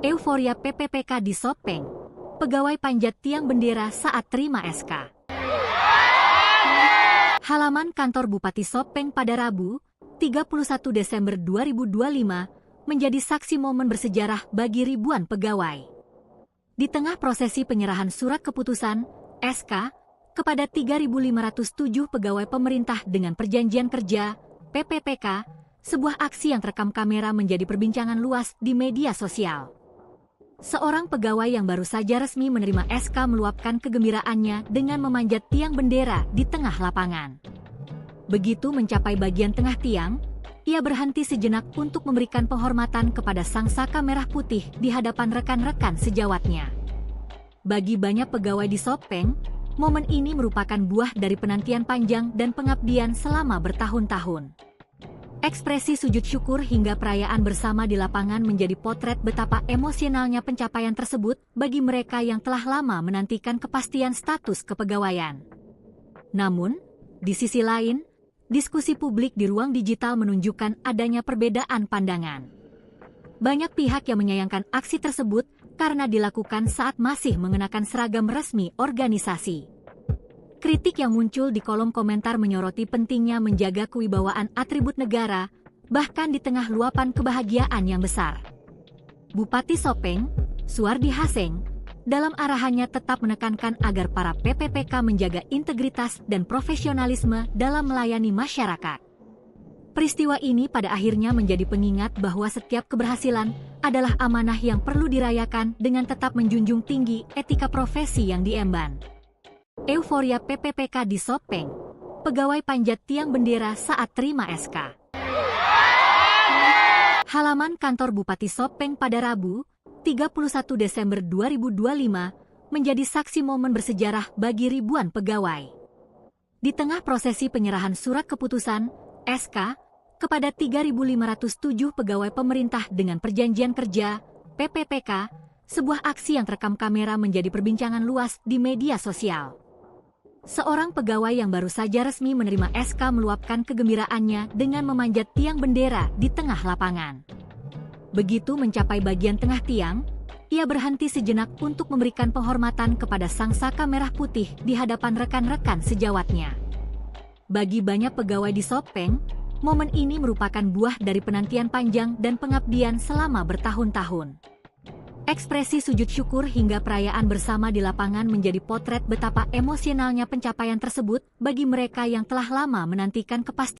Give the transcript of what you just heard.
Euforia PPPK di Sopeng, pegawai panjat tiang bendera saat terima SK. Halaman kantor Bupati Sopeng pada Rabu, 31 Desember 2025, menjadi saksi momen bersejarah bagi ribuan pegawai. Di tengah prosesi penyerahan surat keputusan, SK, kepada 3.507 pegawai pemerintah dengan perjanjian kerja, PPPK, sebuah aksi yang terekam kamera menjadi perbincangan luas di media sosial. Seorang pegawai yang baru saja resmi menerima SK meluapkan kegembiraannya dengan memanjat tiang bendera di tengah lapangan. Begitu mencapai bagian tengah tiang, ia berhenti sejenak untuk memberikan penghormatan kepada sang saka merah putih di hadapan rekan-rekan sejawatnya. Bagi banyak pegawai di Sopeng, momen ini merupakan buah dari penantian panjang dan pengabdian selama bertahun-tahun. Ekspresi sujud syukur hingga perayaan bersama di lapangan menjadi potret betapa emosionalnya pencapaian tersebut bagi mereka yang telah lama menantikan kepastian status kepegawaian. Namun, di sisi lain, diskusi publik di ruang digital menunjukkan adanya perbedaan pandangan. Banyak pihak yang menyayangkan aksi tersebut karena dilakukan saat masih mengenakan seragam resmi organisasi. Kritik yang muncul di kolom komentar menyoroti pentingnya menjaga kewibawaan atribut negara, bahkan di tengah luapan kebahagiaan yang besar. Bupati Sopeng, Suardi Haseng, dalam arahannya tetap menekankan agar para PPPK menjaga integritas dan profesionalisme dalam melayani masyarakat. Peristiwa ini pada akhirnya menjadi pengingat bahwa setiap keberhasilan adalah amanah yang perlu dirayakan dengan tetap menjunjung tinggi etika profesi yang diemban. Euforia PPPK di Sopeng, pegawai panjat tiang bendera saat terima SK. Halaman kantor Bupati Sopeng pada Rabu, 31 Desember 2025, menjadi saksi momen bersejarah bagi ribuan pegawai. Di tengah prosesi penyerahan surat keputusan, SK, kepada 3.507 pegawai pemerintah dengan perjanjian kerja, PPPK, sebuah aksi yang terekam kamera menjadi perbincangan luas di media sosial. Seorang pegawai yang baru saja resmi menerima SK meluapkan kegembiraannya dengan memanjat tiang bendera di tengah lapangan. Begitu mencapai bagian tengah tiang, ia berhenti sejenak untuk memberikan penghormatan kepada sang saka merah putih di hadapan rekan-rekan sejawatnya. Bagi banyak pegawai di Sopeng, momen ini merupakan buah dari penantian panjang dan pengabdian selama bertahun-tahun. Ekspresi sujud syukur hingga perayaan bersama di lapangan menjadi potret betapa emosionalnya pencapaian tersebut bagi mereka yang telah lama menantikan kepastian.